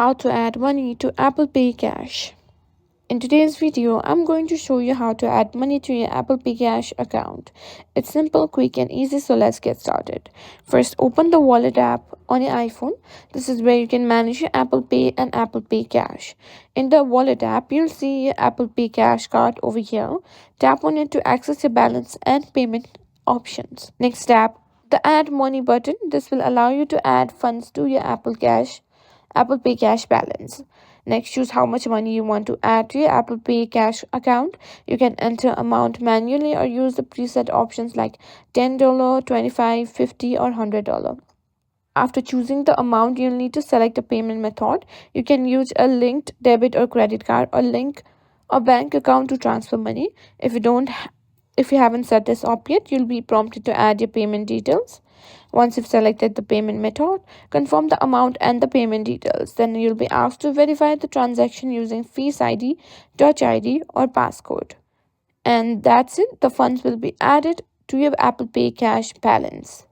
How to add money to Apple Pay Cash. In today's video, I'm going to show you how to add money to your Apple Pay Cash account. It's simple, quick and easy, so let's get started. First, open the Wallet app on your iPhone. This is where you can manage your Apple Pay and Apple Pay Cash. In the Wallet app, you'll see your Apple Pay Cash card over here. Tap on it to access your balance and payment options. Next, tap the Add Money button. This will allow you to add funds to your Apple Pay Cash balance. Next, choose how much money you want to add to your Apple Pay Cash account. You can enter amount manually or use the preset options like $10, $25, $50, or $100. After choosing the amount, you'll need to select a payment method. You can use a linked debit or credit card or link a bank account to transfer money. If you haven't set this up yet, you'll be prompted to add your payment details. Once you've selected the payment method, confirm the amount and the payment details. Then you'll be asked to verify the transaction using Face ID, Touch ID, or passcode. And that's it. The funds will be added to your Apple Pay Cash balance.